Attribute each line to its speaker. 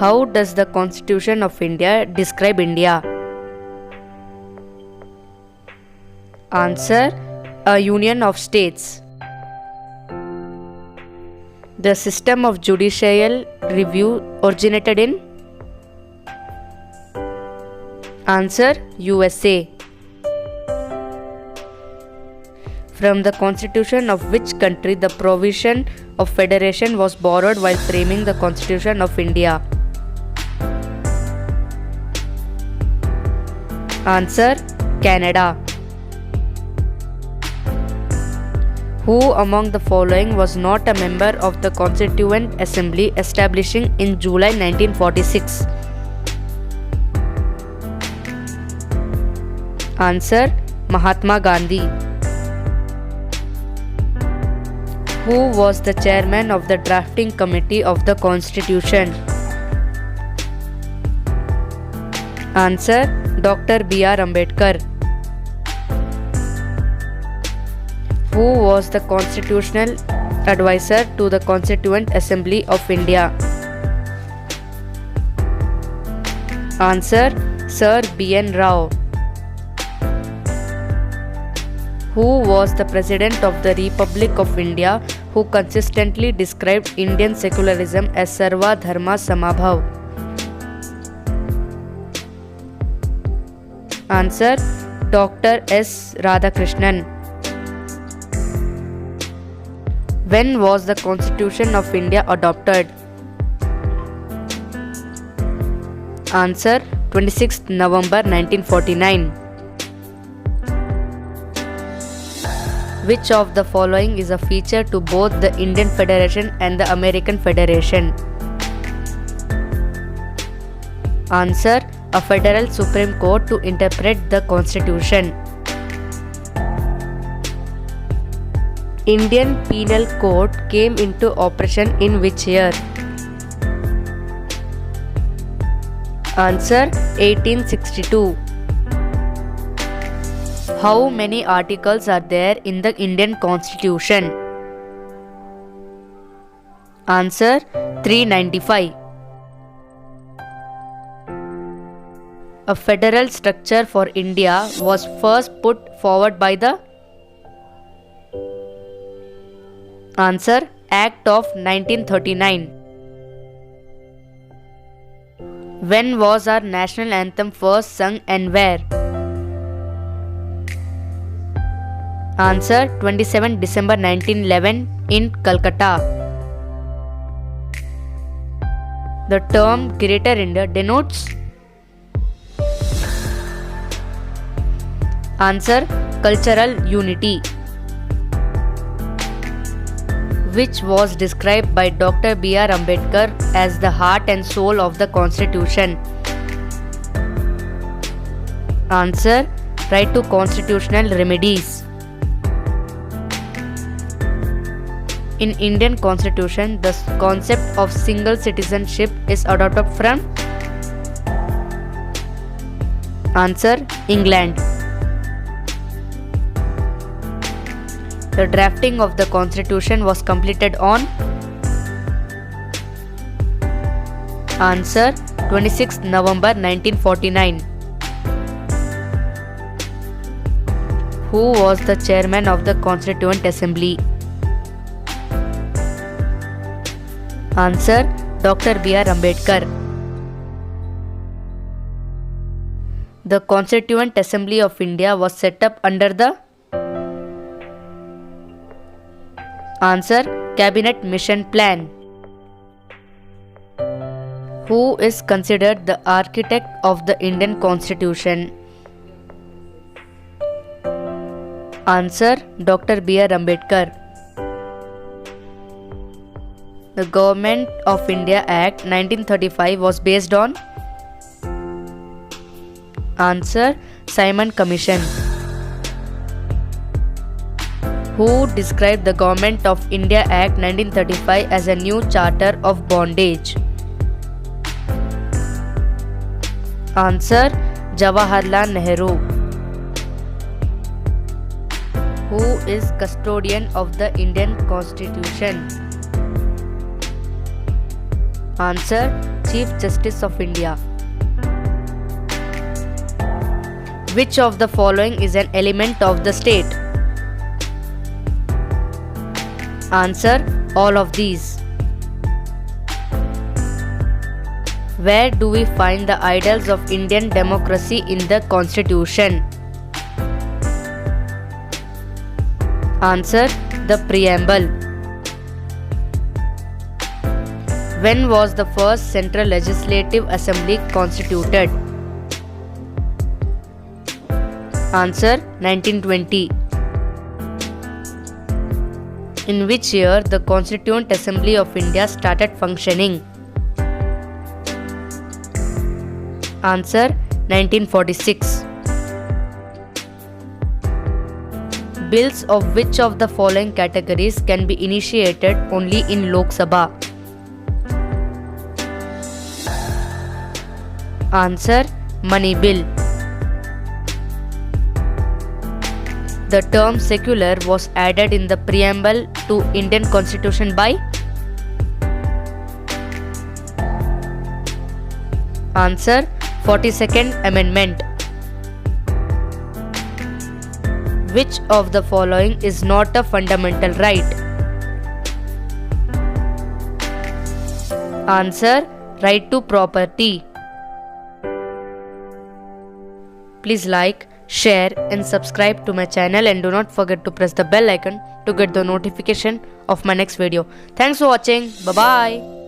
Speaker 1: How does the Constitution of India describe India? Answer: a union of states. The system of judicial review originated in? Answer: USA. From the constitution of which country the provision of federation was borrowed while framing the Constitution of India? Answer: Canada. Who among the following was not a member of the Constituent Assembly establishing in July 1946? Answer: Mahatma Gandhi. Who was the chairman of the drafting committee of the Constitution? Answer: Dr. B.R. Ambedkar. Who was the constitutional advisor to the Constituent Assembly of India? Answer: Sir B.N. Rao. Who was the President of the Republic of India who consistently described Indian secularism as Sarva Dharma Samabhav? Answer: Dr. S. Radhakrishnan. When was the Constitution of India adopted? Answer: 26th November 1949. Which of the following is a feature to both the Indian Federation and the American Federation? Answer: a federal Supreme Court to interpret the Constitution. Indian Penal Code came into operation in which year? Answer: 1862. How many articles are there in the Indian Constitution? Answer: 395. A federal structure for India was first put forward by the? Answer: Act of 1939. When was our national anthem first sung and where? Answer: 27 December 1911 in Calcutta. The term Greater India denotes? Answer: cultural unity. Which was described by Dr. B.R. Ambedkar as the heart and soul of the Constitution? Answer: right to constitutional remedies. In Indian Constitution, the concept of single citizenship is adopted from? Answer: England. The drafting of the Constitution was completed on? Answer: 26th November 1949. Who was the chairman of the Constituent Assembly? Answer: Dr. B.R. Ambedkar. The Constituent Assembly of India was set up under the? Answer: Cabinet Mission Plan. Who is considered the architect of the Indian Constitution? Answer: Dr. B.R. Ambedkar. The Government of India Act 1935 was based on? Answer: Simon Commission. Who described the Government of India Act 1935 as a new charter of bondage? Answer: Jawaharlal Nehru. Who is custodian of the Indian Constitution? Answer: Chief Justice of India? Which of the following is an element of the state? Answer: all of these. Where do we find the ideals of Indian democracy in the Constitution? Answer: the preamble. When was the first Central Legislative Assembly constituted? Answer: 1920. In which year the Constituent Assembly of India started functioning? Answer: 1946. Bills of which of the following categories can be initiated only in Lok Sabha? Answer: Money Bill. The term secular was added in the preamble to Indian Constitution by? Answer: 42nd Amendment. Which of the following is not a fundamental right? Answer: right to property. Please like, share and subscribe to my channel, and do not forget to press the bell icon to get the notification of my next video. Thanks for watching. Bye bye.